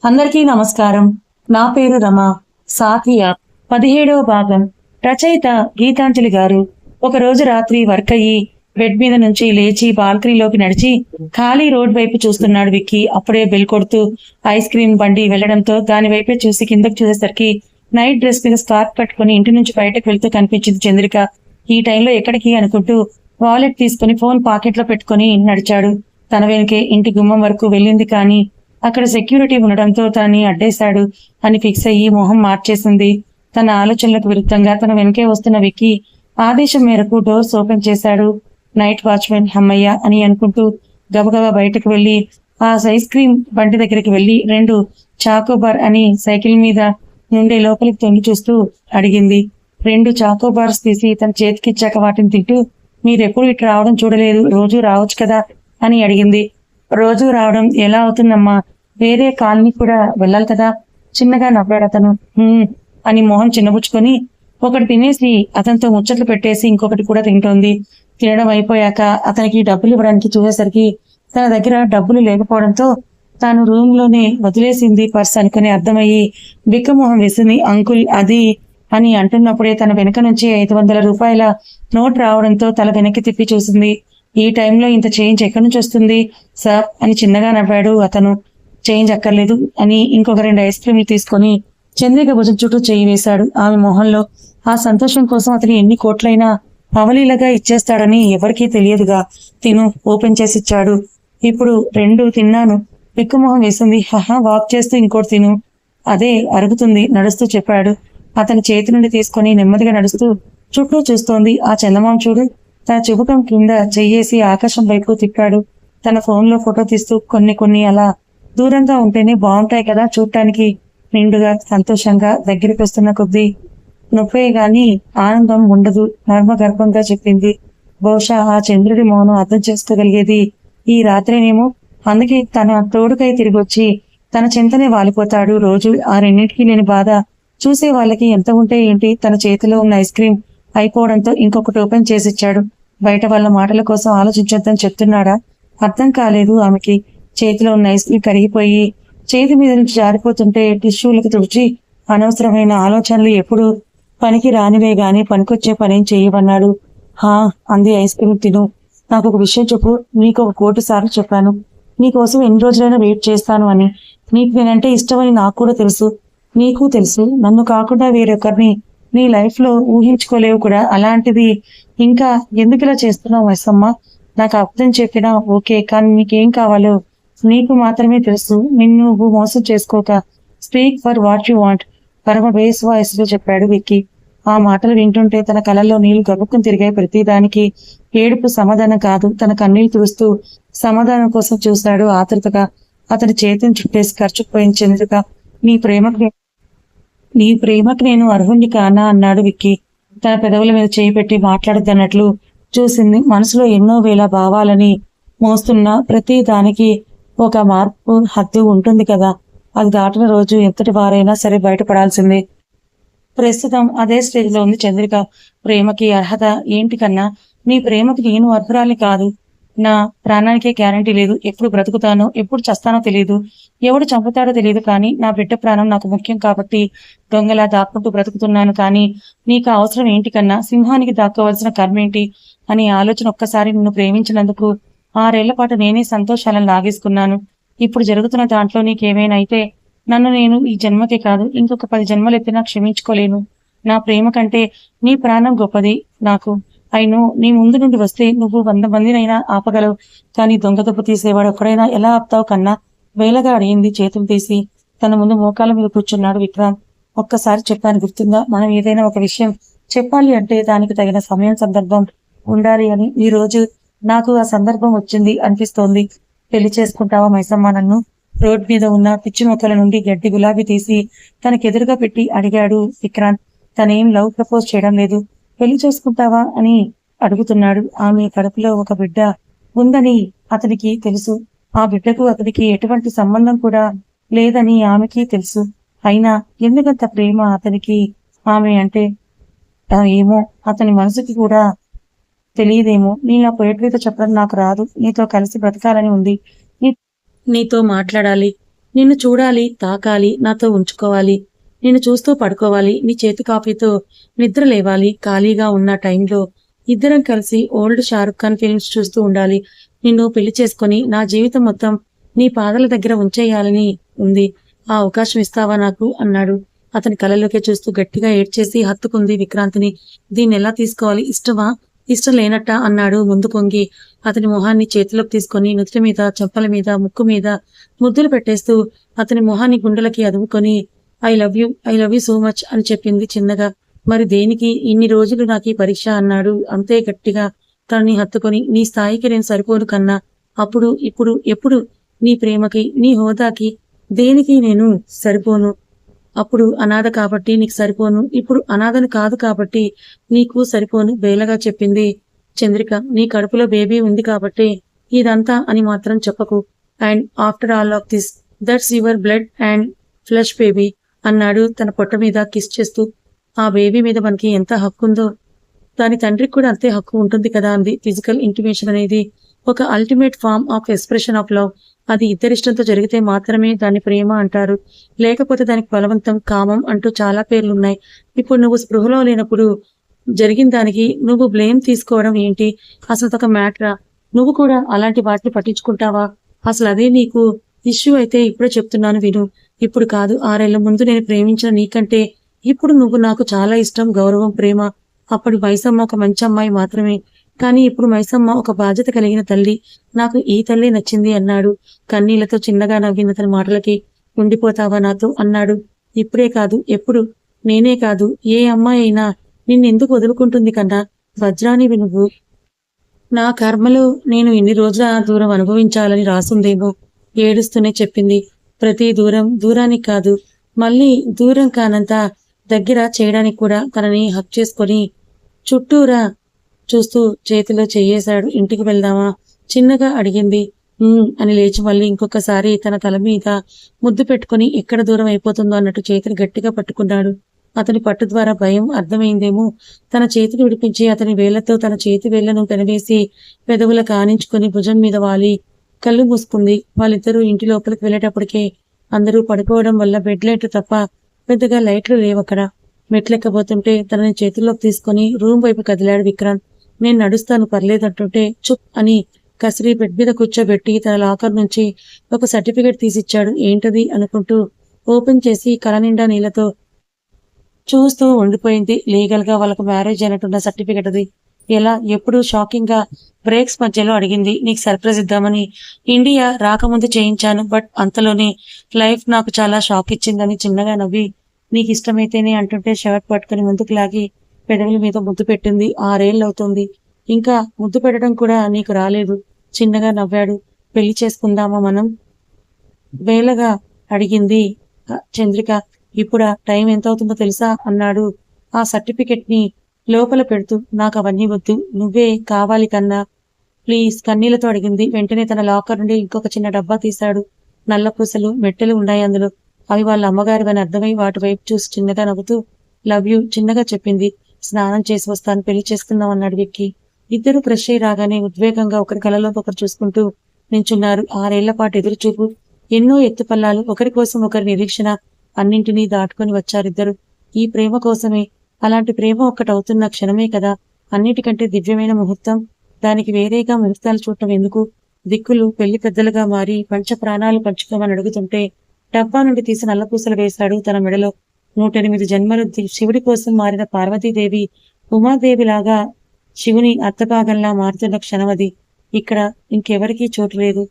అందరికీ నమస్కారం. నా పేరు రమ. సాథియ 17వ భాగం. రచయిత గీతాంజలి గారు. ఒకరోజు రాత్రి వర్క్ అయ్యి బెడ్ మీద నుంచి లేచి బాల్కనీలోకి నడిచి ఖాళీ రోడ్ వైపు చూస్తున్నాడు విక్కీ. అప్పుడే బెల్ కొడుతూ ఐస్ క్రీమ్ బండి వెళ్లడంతో దాని వైపే చూసి కిందకు చూసేసరికి నైట్ డ్రెస్ మీద స్కార్ఫ్ కట్టుకుని ఇంటి నుంచి బయటకు వెళ్తూ కనిపించింది చంద్రిక. ఈ టైంలో ఎక్కడికి అనుకుంటూ వాలెట్ తీసుకుని ఫోన్ పాకెట్లో పెట్టుకుని నడిచాడు. తన వెనుకే ఇంటి గుమ్మం వరకు వెళ్ళింది, కానీ అక్కడ సెక్యూరిటీ ఉండడంతో తనని అడ్డేశాడు అని ఫిక్స్ అయ్యి మొహం మార్చేసింది. తన ఆలోచనలకు విరుద్ధంగా తన వెనకే వస్తున్న విక్కీ ఆదేశం మేరకు డోర్స్ ఓపెన్ చేశాడు. నైట్ వాచ్మెన్ హమ్మయ్య అని అనుకుంటూ గబగబా బయటకు వెళ్లి ఆ ఐస్ క్రీమ్ బండి దగ్గరికి వెళ్లి 2 చాకోబార్ అని సైకిల్ మీద నుండే లోపలికి తొంగి చూస్తూ అడిగింది. 2 చాకోబార్స్ తీసి తన చేతికిచ్చాక వాటిని తింటూ, మీరెప్పుడు ఇటు రావడం చూడలేదు, రోజు రావచ్చు కదా అని అడిగింది. రోజు రావడం ఎలా అవుతుందమ్మా, వేరే కాలనీ కూడా వెళ్ళాలి కదా. చిన్నగా నవ్వాడు అతను. అని మొహం చిన్నబుచ్చుకొని ఒకటి తినేసి అతనితో ముచ్చట్లు పెట్టేసి ఇంకొకటి కూడా తింటోంది. తినడం అయిపోయాక అతనికి డబ్బులు ఇవ్వడానికి చూసేసరికి తన దగ్గర డబ్బులు లేకపోవడంతో తాను రూమ్ లోనే వదిలేసింది పర్స్ అనుకుని అర్థమయ్యి బిక్కమొహం వేసింది. అంకుల్ అది అని అంటున్నప్పుడే తన వెనక నుంచి 500 రూపాయల నోట్ రావడంతో తల వెనక్కి తిప్పి చూసింది. ఈ టైంలో ఇంత చేంజ్ ఎక్కడి నుంచి వస్తుంది సార్ అని చిన్నగా నవ్వాడు అతను. చేంజ్ అక్కర్లేదు అని ఇంకొక 2 ఐస్ క్రీమ్లు తీసుకొని చంద్రిక భుజం చుట్టూ చేయి వేశాడు. ఆమె మొహంలో ఆ సంతోషం కోసం అతను ఎన్ని కోట్లైనా అవలీలగా ఇచ్చేస్తాడని ఎవరికీ తెలియదుగా. తిను ఓపెన్ చేసి ఇచ్చాడు. ఇప్పుడు 2 తిన్నాను. పిక్కుమొహం వేసింది. వాక్ చేస్తూ ఇంకోటి తిను, అదే అరుగుతుంది నడుస్తూ చెప్పాడు. అతని చేతి నుండి తీసుకొని నెమ్మదిగా నడుస్తూ చుట్టూ చూస్తోంది. ఆ చందమామ చూడు. తన చుబుకం కింద చెయ్యేసి ఆకాశం వైపు తిప్పాడు. తన ఫోన్లో ఫోటో తీస్తూ కొన్ని అలా దూరంగా ఉంటేనే బాగుంటాయి కదా చూడటానికి. నిండుగా సంతోషంగా దగ్గరికి వస్తున్న కొద్దీ నొప్పే గాని ఆనందం ఉండదు నర్మగర్భంగా చెప్పింది. బహుశా ఆ చంద్రుడి మౌనం అర్థం చేసుకోగలిగేది ఈ రాత్రినేమో. అందుకే తన తోడుకై తిరిగొచ్చి తన చింతనే వాలిపోతాడు రోజు. ఆ రెండింటికి లేని బాధ చూసే వాళ్ళకి ఎంత ఉంటే ఏంటి. తన చేతిలో ఉన్న ఐస్ క్రీమ్ అయిపోవడంతో ఇంకొకటి ఓపెన్ చేసిచ్చాడు. బయట వాళ్ళ మాటల కోసం ఆలోచించొద్దని చెప్తున్నాడా? అర్థం కాలేదు ఆమెకి. చేతిలో ఉన్న ఐస్ క్రీమ్ కరిగిపోయి చేతి మీద నుంచి జారిపోతుంటే టిష్యూలకు తుడిచి అనవసరమైన ఆలోచనలు ఎప్పుడు పనికి రానివే గాని పనికొచ్చే పనేం చేయవన్నాడు. అంది. ఐస్ క్రీమ్ తిను. నాకు ఒక విషయం చెప్పు. నీకు 1 కోటి సార్లు చెప్పాను నీకోసం ఎన్ని రోజులైనా వెయిట్ చేస్తాను అని. నీకు నేనంటే ఇష్టమని నాకు కూడా తెలుసు, నీకు తెలుసు. నన్ను కాకుండా వేరొకరిని నీ లైఫ్ లో ఊహించుకోలేవు కూడా. అలాంటిది ఇంకా ఎందుకు ఇలా చేస్తున్నావు వైసమ్మ? నాకు అర్థం చెప్పినా ఓకే, కానీ నీకేం కావాలో నీకు మాత్రమే తెలుసు. నిన్ను నువ్వు మోసం చేసుకోక speak for what you want పరమ బేస్ వాయిస్ లో చెప్పాడు విక్కీ. ఆ మాటలు వింటుంటే తన కళ్ళల్లో నీళ్లు గబుక్కుని తిరిగాయి. ప్రతిదానికి ఏడుపు సమాధానం కాదు. తన కన్నీళ్లు తుడుస్తూ సమాధానం కోసం చూశాడు ఆతృతగా. అతని చేతిని చుట్టేసి ఖర్చుకుపోయిన చంద్రిక, నీ ప్రేమకు నేను అర్హుణ్ణి కానా అన్నాడు విక్కీ. తన పెదవుల మీద చేయి పెట్టి మాట్లాడద్దన్నట్లు చూసింది. మనసులో ఎన్నో వేల భావాలని మోస్తున్న ప్రతి దానికి ఒక మార్పు హద్దు ఉంటుంది కదా. అది దాటిన రోజు ఎంతటి వారైనా సరే బయటపడాల్సిందే. ప్రస్తుతం అదే స్టేజ్ లో ఉంది చంద్రిక. ప్రేమకి అర్హత ఏంటి కన్నా, నీ ప్రేమకి నేను అర్హురాలి కాదు. నా ప్రాణానికే గ్యారంటీ లేదు. ఎప్పుడు బ్రతుకుతానో ఎప్పుడు చస్తానో తెలియదు, ఎవడు చంపుతాడో తెలియదు. కానీ నా బిడ్డ ప్రాణం నాకు ముఖ్యం కాబట్టి దొంగలా దాక్కుంటూ బ్రతుకుతున్నాను. కానీ నీకు అవసరం ఏంటి కన్నా? సింహానికి దాక్కోవలసిన కర్మేంటి అని ఆలోచన. ఒక్కసారి నిన్ను ప్రేమించినందుకు 6 ఏళ్ల పాటు నేనే సంతోషాలను లాగేసుకున్నాను. ఇప్పుడు జరుగుతున్న దాంట్లో నీకేమైనా అయితే నన్ను నేను ఈ జన్మకే కాదు ఇంకొక 10 జన్మలు ఎత్తినా క్షమించుకోలేను. నా ప్రేమ కంటే నీ ప్రాణం గొప్పది నాకు. అయినో నీ ముందు నుండి వస్తే నువ్వు 100 మందినైనా ఆపగలవు, కానీ దొంగ దెబ్బ తీసేవాడు ఒక్కడైనా ఎలా ఆపుతావు కన్నా? వేలగా అడిగింది చేతులు తీసి. తన ముందు మోకాల మీద కూర్చున్నాడు విక్రాంత్. ఒక్కసారి చెప్పాను గుర్తుందా? మనం ఏదైనా ఒక విషయం చెప్పాలి అంటే దానికి తగిన సమయం సందర్భం ఉండాలి అని. ఈ రోజు నాకు ఆ సందర్భం వచ్చింది అనిపిస్తోంది. పెళ్లి చేసుకుంటావా మైసమ్మ నన్ను? రోడ్ మీద ఉన్న పిచ్చి మొక్కల నుండి గడ్డి గులాబీ తీసి తనకెదురుగా పెట్టి అడిగాడు విక్రాంత్. తనేం లవ్ ప్రపోజ్ చేయడం లేదు, పెళ్లి చేసుకుంటావా అని అడుగుతున్నాడు. ఆమె కడుపులో ఒక బిడ్డ ఉందని అతనికి తెలుసు. ఆ బిడ్డకు అతనికి ఎటువంటి సంబంధం కూడా లేదని ఆమెకి తెలుసు. అయినా ఎందుకంత ప్రేమ అతనికి ఆమె అంటే? ఏమో అతని మనసుకి కూడా తెలియదేమో. నీ నా పోయిటరీతో చెప్పడం నాకు రాదు. నీతో కలిసి బ్రతకాలని ఉంది, నీతో మాట్లాడాలి. నిన్ను చూడాలి, తాకాలి, నాతో ఉంచుకోవాలి, నిన్ను చూస్తూ పడుకోవాలి, నీ చేతి కాఫీతో నిద్ర లేవాలి, ఖాళీగా ఉన్న టైంలో ఇద్దరం కలిసి ఓల్డ్ షారుఖ్ ఖాన్ ఫిల్మ్స్ చూస్తూ ఉండాలి, నిన్ను పెళ్లి చేసుకొని నా జీవితం మొత్తం నీ పాదాల దగ్గర ఉంచేయాలని ఉంది. ఆ అవకాశం ఇస్తావా నాకు అన్నాడు. అతని కళ్ళలోకే చూస్తూ గట్టిగా ఏడ్చేసి హత్తుకుంది విక్రాంతిని. దీన్నెలా తీసుకోవాలి? ఇష్టమా? ఇష్టం లేనట్టా అన్నాడు ముందు కొంగి. అతని మొహాన్ని చేతిలోకి తీసుకొని నుదుటి మీద, చెంపల మీద, ముక్కు మీద ముద్దులు పెట్టేస్తూ అతని మొహాన్ని గుండెలకి అదుముకొని I love you so much అని చెప్పింది చిన్నగా. మరి దేనికి ఇన్ని రోజులు నాకు ఈ పరీక్ష అన్నాడు అంతే గట్టిగా తనని హత్తుకొని. నీ స్థాయికి నేను సరిపోను కన్నా. అప్పుడు, ఇప్పుడు, ఎప్పుడు నీ ప్రేమకి, నీ హోదాకి దేనికి నేను సరిపోను. అప్పుడు అనాథ కాబట్టి నీకు సరిపోను, ఇప్పుడు అనాథను కాదు కాబట్టి నీకు సరిపోను బేలగా చెప్పింది చంద్రిక. నీ కడుపులో బేబీ ఉంది కాబట్టి ఇదంతా అని మాత్రం చెప్పకు. And after all of this that's your blood and flesh baby అన్నాడు తన పొట్ట మీద కిస్ చేస్తూ. ఆ బేబీ మీద మనకి ఎంత హక్కు ఉందో దాని తండ్రికి కూడా అంతే హక్కు ఉంటుంది కదా అంది. ఫిజికల్ ఇంటిమేషన్ అనేది ఒక ultimate form of expression of love. అది ఇద్దరిష్టంతో జరిగితే మాత్రమే దాన్ని ప్రేమ అంటారు, లేకపోతే దానికి బలవంతం, కామం అంటూ చాలా పేర్లున్నాయి. ఇప్పుడు నువ్వు స్పృహలో లేనప్పుడు జరిగిన దానికి నువ్వు బ్లేమ్ తీసుకోవడం ఏంటి? అసలు ఒక మ్యాటరా? నువ్వు కూడా అలాంటి వాటిని పట్టించుకుంటావా? అసలు అదే నీకు ఇష్యూ అయితే ఇప్పుడే చెప్తున్నాను విను. ఇప్పుడు కాదు, 6 ఏళ్ల ముందు నేను ప్రేమించిన నీకంటే ఇప్పుడు నువ్వు నాకు చాలా ఇష్టం, గౌరవం, ప్రేమ. అప్పుడు మైసమ్మ ఒక మంచి అమ్మాయి మాత్రమే, కానీ ఇప్పుడు మైసమ్మ ఒక బాధ్యత కలిగిన తల్లి. నాకు ఈ తల్లి నచ్చింది అన్నాడు కన్నీళ్లతో. చిన్నగా నవ్విన తన మాటలకి. ఉండిపోతావా నాతో అన్నాడు. ఇప్పుడే కాదు, ఎప్పుడు. నేనే కాదు, ఏ అమ్మాయి అయినా నిన్నెందుకు వదులుకుంటుంది కన్నా. వజ్రానివి నువ్వు. నా కర్మలో నేను ఇన్ని రోజుల దూరం అనుభవించాలని రాసుందేమో ఏడుస్తూనే చెప్పింది. ప్రతి దూరానికి కాదు, మళ్ళీ దూరం కానంత దగ్గర చేయడానికి కూడా తనని హక్ చేసుకొని చుట్టూరా చూస్తూ చేతిలో చెయ్యేశాడు. ఇంటికి వెళ్దామా చిన్నగా అడిగింది. అని లేచి మళ్ళీ ఇంకొకసారి తన తల మీద ముద్దు పెట్టుకుని ఎక్కడ దూరం అయిపోతుందో అన్నట్టు చేతిని గట్టిగా పట్టుకున్నాడు. అతని పట్టు ద్వారా భయం అర్థమైందేమో. తన చేతిని విడిపించి అతని వేళ్లతో తన చేతి వేళ్లను పెనవేసి పెదవుల కానించుకొని భుజం మీద వాలి కళ్ళు మూసుకుంది. వాళ్ళిద్దరూ ఇంటి లోపలికి వెళ్ళేటప్పటికే అందరూ పడుకోవడం వల్ల బెడ్ లైట్లు తప్ప పెద్దగా లైట్లు లేవక్కడ. మెట్లెక్కబోతుంటే తనని చేతుల్లోకి తీసుకుని రూమ్ వైపు కదిలాడు విక్రాంత్. నేను నడుస్తాను పర్లేదంటుంటే చుప్ అని కసిరి బెడ్ మీద కూర్చోబెట్టి తన లాకర్ నుంచి ఒక సర్టిఫికెట్ తీసిచ్చాడు. ఏంటది అనుకుంటూ ఓపెన్ చేసి కల నిండా నీళ్లతో చూస్తూ ఉండిపోయింది. లీగల్ గా వాళ్ళకు మ్యారేజ్ అయినట్టున్న సర్టిఫికెట్ అది. ఎలా, ఎప్పుడు? షాకింగ్ గా బ్రేక్స్ మధ్యలో అడిగింది. నీకు సర్ప్రైజ్ ఇద్దామని ఇండియా రాకముందు చేయించాను, బట్ అంతలోనే లైఫ్ నాకు చాలా షాక్ ఇచ్చిందని చిన్నగా నవ్వి నీకు ఇష్టమైతేనే అంటుంటే షర్ట్ పట్టుకుని ముందుకు లాగి పెదవుల మీద ముద్దు పెట్టింది. 6 ఏళ్ళు అవుతుంది, ఇంకా ముద్దు పెట్టడం కూడా నీకు రాలేదు. చిన్నగా నవ్వాడు. పెళ్లి చేసుకుందామా మనం? వేలగా అడిగింది చంద్రిక. ఇప్పుడా? టైం ఎంత అవుతుందో తెలుసా అన్నాడు ఆ సర్టిఫికెట్ ని లోపల పెడుతూ. నాకు అవన్నీ వద్దు, నువ్వే కావాలి కన్నా ప్లీజ్ కన్నీళ్లతో అడిగింది. వెంటనే తన లాకర్ నుండి ఇంకొక చిన్న డబ్బా తీశాడు. నల్ల పూసలు మెట్టెలు ఉన్నాయి అందులో. అవి వాళ్ళ అమ్మగారివని అర్థమై వాటి వైపు చూసి చిన్నగా నవ్వుతూ లవ్ యూ చిన్నగా చెప్పింది. స్నానం చేసి వస్తాను, పెళ్లి చేసుకుందాం అన్నాడు విక్కీ. ఇద్దరు ఫ్రెష్ అయి రాగానే ఉద్వేగంగా ఒకరి కళ్ళలోకి ఒకరు చూసుకుంటూ నించున్నారు. 6 ఏళ్ల పాటు ఎదురు చూపు, ఎన్నో ఎత్తుపల్లాలు, ఒకరి కోసం ఒకరి నిరీక్షణ, అన్నింటినీ దాటుకొని వచ్చారిద్దరు ఈ ప్రేమ కోసమే. అలాంటి ప్రేమ ఒక్కటవుతున్న క్షణమే కదా అన్నిటికంటే దివ్యమైన ముహూర్తం. దానికి వేరేగా ముహూర్తాలు చూడటం ఎందుకు? దిక్కులు పెళ్లి పెద్దలుగా మారి పంచ ప్రాణాలు పంచుకోమని అడుగుతుంటే డబ్బా నుండి తీసి నల్లపూసలు వేశాడు తన మెడలో. 108 జన్మలు శివుడి కోసం మారిన పార్వతీదేవి ఉమాదేవిలాగా శివుని అత్తపాగంలా మారుతున్న క్షణమది. ఇక్కడ ఇంకెవరికీ చోటు లేదు.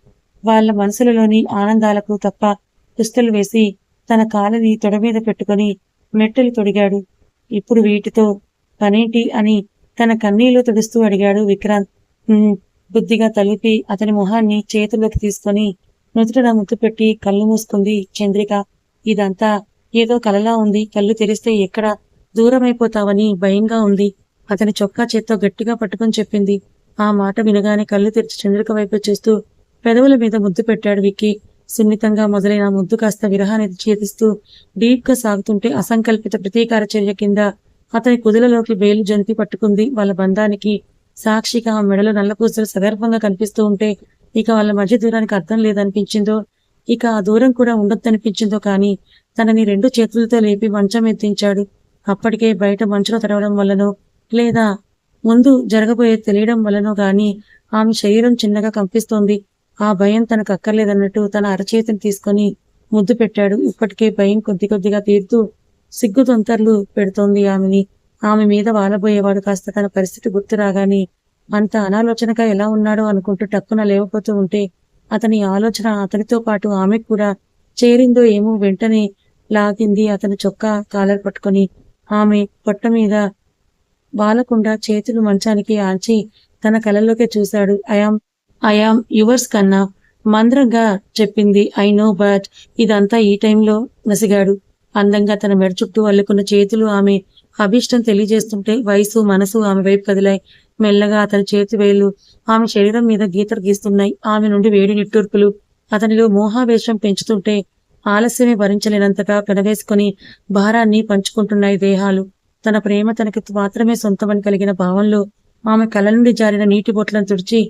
వాళ్ళ మనసులలోని ఆనందాలకు తప్ప. పుస్తలు వేసి తన కాలని తొడ మీద పెట్టుకుని మెట్టెలు తొడిగాడు. ఇప్పుడు వీటితో పనేంటి అని తన కన్నీళ్లు తుడుస్తూ అడిగాడు విక్రాంత్. బుద్ధిగా తలిపి అతని మొహాన్ని చేతుల్లోకి తీసుకొని నుదుటన ముద్దు పెట్టి కళ్ళు మూసుకుంది చంద్రిక. ఇదంతా ఏదో కలలా ఉంది. కళ్ళు తెరిస్తే ఎక్కడ దూరమైపోతావని భయంగా ఉంది. అతని చొక్కా చేత్తో గట్టిగా పట్టుకుని చెప్పింది. ఆ మాట వినగానే కళ్ళు తెరిచి చంద్రిక వైపు చూస్తూ పెదవుల మీద ముద్దు పెట్టాడు విక్కీ. సున్నితంగా మొదలైన ముద్దు కాస్త విరహాన్ని ఛేదిస్తూ డీప్ గా సాగుతుంటే అసంకల్పిత ప్రతీకార చర్య కింద అతని కుదులలోకి వేలు జంతి పట్టుకుంది. వాళ్ళ బంధానికి సాక్షిగా ఆ మెడలో నల్లపూసలు సగర్భంగా కనిపిస్తూ ఉంటే ఇక వాళ్ళ మధ్య దూరానికి అర్థం లేదనిపించిందో ఇక ఆ దూరం కూడా ఉండొద్దనిపించిందో కానీ తనని 2 చేతులతో లేపి మంచం ఎత్తించాడు. అప్పటికే బయట మంచులో తడవడం వల్లనో, లేదా ముందు జరగబోయేది తెలియడం వల్లనో గాని ఆమె శరీరం చిన్నగా కంపిస్తోంది. ఆ భయం తనకక్కర్లేదన్నట్టు తన అరచేతిని తీసుకొని ముద్దు పెట్టాడు. ఇప్పటికే భయం కొద్ది కొద్దిగా తీరుతూ సిగ్గుతొంతర్లు పెడుతోంది ఆమెని. ఆమె మీద వాలబోయేవాడు కాస్త తన పరిస్థితి గుర్తు రాగానే అంత అనాలోచనగా ఎలా ఉన్నాడో అనుకుంటూ టక్కున లేవపోతూ ఉంటే అతని ఆలోచన అతనితో పాటు ఆమెకు కూడా చేరిందో ఏమో వెంటనే లాగింది అతని చొక్కా కాలర్ పట్టుకొని. ఆమె పొట్ట మీద వాలకుండా చేతులు మంచానికి ఆంచి తన కళ్ళలోకే చూశాడు. ఐయామ్ యువర్స్ కన్నా మంద్రంగా చెప్పింది. ఐ నో బట్ ఇదంతా ఈ టైంలో నసిగాడు. అందంగా తన మెడ చుట్టూ అల్లుకున్న చేతులు ఆమె అభిష్టం తెలియజేస్తుంటే వయసు మనసు ఆమె వైపు కదిలాయి. మెల్లగా అతని చేతి వేళ్లు ఆమె శరీరం మీద గీతలు గీస్తున్నాయి. ఆమె నుండి వేడి నిట్టూర్పులు అతనిలో మోహావేశం పెంచుతుంటే ఆలస్యమే భరించలేనంతగా పెనవేసుకుని భారాన్ని పంచుకుంటున్నాయి దేహాలు. తన ప్రేమ తనకి మాత్రమే సొంతమని కలిగిన భావంలో ఆమె కళ్ళ నుండి జారిన నీటి బొట్లను తుడిచి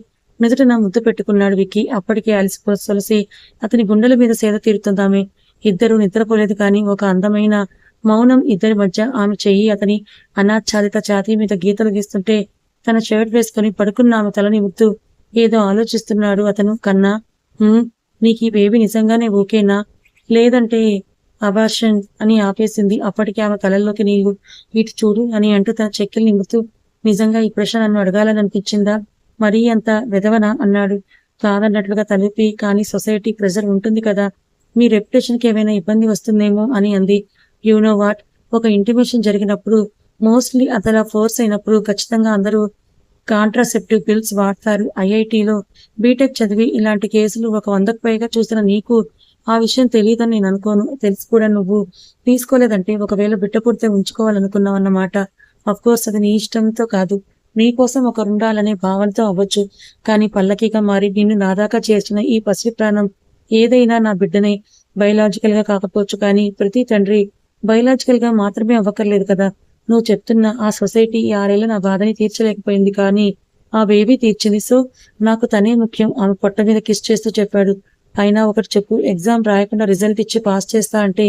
నుదుటన ముద్దు పెట్టుకున్నాడు విక్కీ. అప్పటికే అలసి అతని గుండెల మీద సేద తీరుతుందామె. ఇద్దరూ నిద్రపోలేదు కానీ ఒక అందమైన మౌనం ఇద్దరి మధ్య. ఆమె చెయ్యి అతని అనాచ్ఛాదిత ఛాతీ మీద గీతలు గీస్తుంటే తన షర్ట్ వేసుకుని పడుకున్న ఆమె తలని ముద్దు ఏదో ఆలోచిస్తున్నాడు అతను. కన్నా, నీకీ బేబీ నిజంగానే ఓకేనా, లేదంటే అబార్షన్ అని ఆపేసింది. అప్పటికి ఆమె కళ్ళల్లోకి నీళ్లు. ఇటు చూడు అని అంటూ తన చెక్కిలు నింపుతూ, నిజంగా ఈ ప్రశ్న నన్ను అడగాలని అనిపించిందా, మరీ అంత వెదవనా అన్నాడు కాదన్నట్లుగా తలూపి. కానీ సొసైటీ ప్రెజర్ ఉంటుంది కదా, మీ రెప్యుటేషన్కి ఏమైనా ఇబ్బంది వస్తుందేమో అని అంది. యు నో వాట్, ఒక ఇంటిమేషన్ జరిగినప్పుడు మోస్ట్లీ అతలా ఫోర్స్ అయినప్పుడు ఖచ్చితంగా అందరూ కాంట్రాసెప్టివ్ పిల్స్ వాడతారు. ఐఐటీలో బీటెక్ చదివి ఇలాంటి కేసులు 100కు పైగా చూసిన నీకు ఆ విషయం తెలియదని నేను అనుకోను. తెలిసి కూడా నువ్వు తీసుకోలేదంటే ఒకవేళ బిడ్డ పుడితే ఉంచుకోవాలనుకున్నావు అన్నమాట. అఫ్కోర్స్ అది నీ ఇష్టంతో కాదు, నీకోసం ఒకరుండాలనే భావనతో అవ్వచ్చు. కానీ పల్లకీగా మారి నిన్ను నాదాకా చేర్చిన ఈ పసి ప్రాణం ఏదైనా నా బిడ్డనే. బయలాజికల్ గా కాకపోవచ్చు కానీ ప్రతి తండ్రి బయలాజికల్ గా మాత్రమే అవ్వక్కర్లేదు కదా. నువ్వు చెప్తున్న ఆ సొసైటీ 6 ఏళ్ల నా బాధని తీర్చలేకపోయింది కానీ ఆ బేబీ తీర్చింది. సో నాకు తనే ముఖ్యం. ఆమె పొట్ట మీద కిస్ చేస్తూ చెప్పాడు. అయినా ఒకటి చెప్పు, ఎగ్జామ్ రాయకుండా రిజల్ట్ ఇచ్చి పాస్ చేస్తా అంటే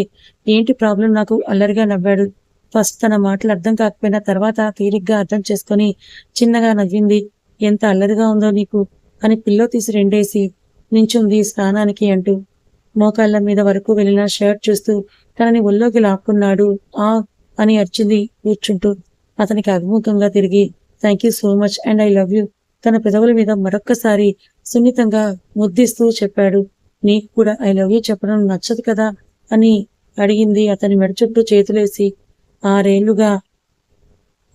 ఏంటి ప్రాబ్లం? నాకు అల్లరిగా నవ్వాడు. ఫస్ట్ తన మాటలు అర్థం కాకపోయినా తర్వాత తీరిగ్గా అర్థం చేసుకుని చిన్నగా నవ్వింది. ఎంత అల్లరిగా ఉందో నీకు అని పిల్లో తీసి రెండేసి నించుంది స్నానానికి అంటూ. మోకాళ్ళ మీద వరకు వెళ్ళిన షర్ట్ చూస్తూ తనని ఒళ్ళోకి లాక్కున్నాడు. ఆ అని అరిచింది కూర్చుంటూ. అతనికి అభిముఖంగా తిరిగి thank you so much and I love you తన పెదవుల మీద మరొక్కసారి సున్నితంగా ముద్దిస్తూ చెప్పాడు. నీకు కూడా ఐ లవ్ యూ చెప్పడం నచ్చదు కదా అని అడిగింది అతని మెడ చుట్టూ చేతులేసి. 6 ఏళ్లుగా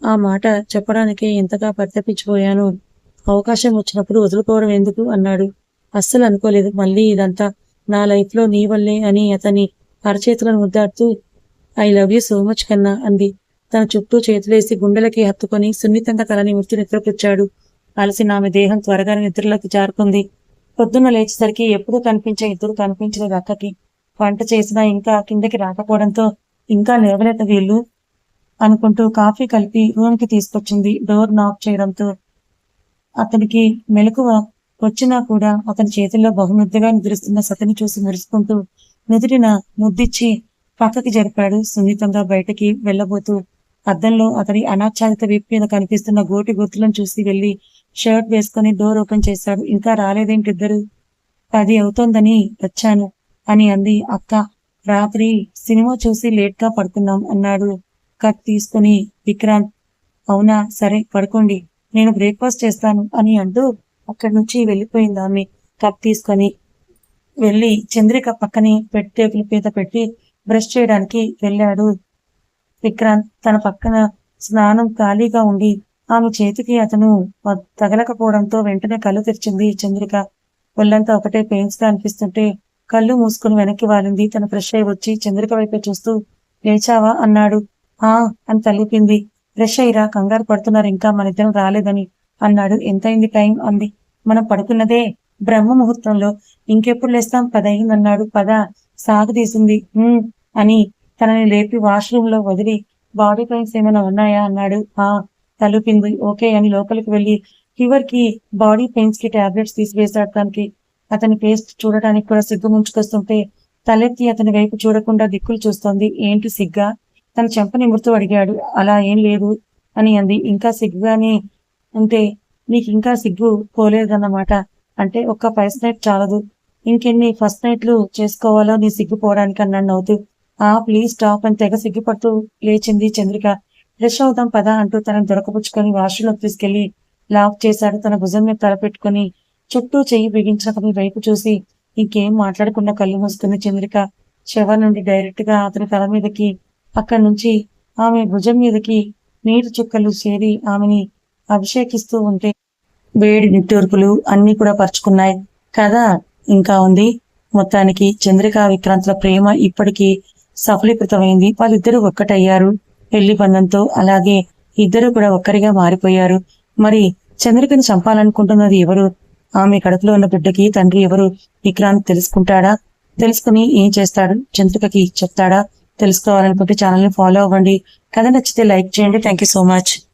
ఆ మాట చెప్పడానికే ఎంతగా పరితపించిపోయాను. అవకాశం వచ్చినప్పుడు వదులుకోవడం ఎందుకు అన్నాడు. అస్సలు అనుకోలేదు మళ్ళీ ఇదంతా నా లైఫ్లో నీ వల్లే అని అతని అరచేతులను ముద్దాడుతూ I love you so much కన్నా అంది. తన చుట్టూ చేతులేసి గుండెలకి హత్తుకొని సున్నితంగా తలని ముర్చి నిద్రపుచ్చాడు. అలసిన ఆమె దేహం త్వరగానే నిద్రలోకి జారుకుంది. పొద్దున్న లేచేసరికి ఎప్పుడూ కనిపించే ఇద్దరు కనిపించలేదు అక్కకి. వంట చేసినా ఇంకా కిందకి రాకపోవడంతో ఇంకా లేవలేదు వీళ్ళు అనుకుంటూ కాఫీ కలిపి రూమ్కి తీసుకొచ్చింది. డోర్ నాక్ చేయడంతో అతనికి మెలకువ వచ్చినా కూడా అతని చేతుల్లో బహుముద్దుగా నిద్రిస్తున్న సతిని చూసి మురుసుకుంటూ నుదుటిన ముద్దిచ్చి పక్కకి జరిపాడు. సున్నితంగా బయటకి వెళ్ళబోతూ అద్దంలో అతని అనాచ్ఛాదిత వీపు మీద కనిపిస్తున్న గోటి గుర్తులను చూసి వెళ్లి షర్ట్ వేసుకుని డోర్ ఓపెన్ చేశాడు. ఇంకా రాలేదేంటిద్దరు? 10 అవుతోందని వచ్చాను అని అంది అక్క. రాత్రి సినిమా చూసి లేట్ గా పడుకున్నాం అన్నాడు కట్ తీసుకుని విక్రాంత్. అవునా, సరే పడుకోండి, నేను బ్రేక్ఫాస్ట్ చేస్తాను అని అంటూ అక్కడి నుంచి వెళ్ళిపోయింది ఆమె. కప్ తీసుకొని వెళ్ళి చంద్రిక పక్కనే టేబుల్ మీద పెట్టి బ్రష్ చేయడానికి వెళ్ళాడు విక్రాంత్. తన పక్కన స్నానం ఖాళీగా ఉండి ఆమె చేతికి అతను తగలకపోవడంతో వెంటనే కళ్ళు తెరిచింది చంద్రిక. ఒళ్ళంతా ఒకటే పెయిన్స్ గా అనిపిస్తుంటే కళ్ళు మూసుకుని వెనక్కి వాలింది. తన ఫ్రెష్ అయి వచ్చి చంద్రిక వైపే చూస్తూ లేచావా అన్నాడు. ఆ అని తలూపింది. ఫ్రెష్ అయ్యిరా, కంగారు పడుతున్నారు ఇంకా మన ఇద్దరం రాలేదని అన్నాడు. ఎంతైంది టైం అంది. మనం పడుకున్నదే బ్రహ్మ ముహూర్తంలో, ఇంకెప్పుడు లేస్తాం? 10 అయిందన్నాడు. 10 సాగదీసింది అని తనని లేపి వాష్రూమ్ లో వదిలి బాడీ పెయిన్స్ ఏమైనా ఉన్నాయా అన్నాడు. ఆ తలుపింది. ఓకే అని లోపలికి వెళ్ళి ఫీవర్ కి బాడీ పెయిన్స్ కి టాబ్లెట్స్ తీసివేశాడు. తనకి అతని ఫేస్ చూడటానికి కూడా సిగ్గు ముంచుకొస్తుంటే తలెత్తి అతని వైపు చూడకుండా దిక్కులు చూస్తోంది. ఏంటి సిగ్గా? తన చెంప నిమురుతూ అడిగాడు. అలా ఏం లేదు అని అంది. ఇంకా సిగ్గుగానే ఉంటే నీకు ఇంకా సిగ్గు పోలేదన్నమాట. అంటే ఒక్క ఫస్ట్ నైట్ చాలదు, ఇంకెన్ని ఫస్ట్ నైట్లు చేసుకోవాలో నీ సిగ్గుపోవడానికి అన్నాడు నవ్వుతూ. ప్లీజ్ స్టాప్ అని తెగ సిగ్గుపడుతూ లేచింది చంద్రిక. ఫ్రెష్ అవుదాం పదా అంటూ తనను దొరకపుచ్చుకొని వాష్రూంలోకి తీసుకెళ్లి లాక్ చేశాడు. తన భుజం మీద తలపెట్టుకుని చుట్టూ చెయ్యి బిగించిన అతని వైపు చూసి ఇంకేం మాట్లాడకుండా కళ్ళు మూసుకుంది చంద్రిక. శవ నుండి డైరెక్ట్ గా అతని తల మీదకి, అక్కడి నుంచి ఆమె భుజం మీదకి నీటి చుక్కలు చేరి ఆమెని అభిషేకిస్తూ ఉంటే వేడి నిట్టూర్పులు అన్ని కూడా పరుచుకున్నాయి. కథ ఇంకా ఉంది. మొత్తానికి చంద్రిక విక్రాంత్ల ప్రేమ ఇప్పటికీ సఫలీకృతమైంది. వాళ్ళిద్దరూ ఒక్కటయ్యారు పెళ్లి బంధంతో. అలాగే ఇద్దరు కూడా ఒక్కరిగా మారిపోయారు. మరి చంద్రికని చంపాలనుకుంటున్నది ఎవరు? ఆమె కడుపులో ఉన్న బిడ్డకి తండ్రి ఎవరు? విక్రాంత్ తెలుసుకుంటాడా? తెలుసుకుని ఏం చేస్తాడు? చంద్రికకి చెప్తాడా? తెలుసుకోవాలనుకుంటే ఛానల్ని ఫాలో అవ్వండి. కథ నచ్చితే లైక్ చేయండి. Thank you so much.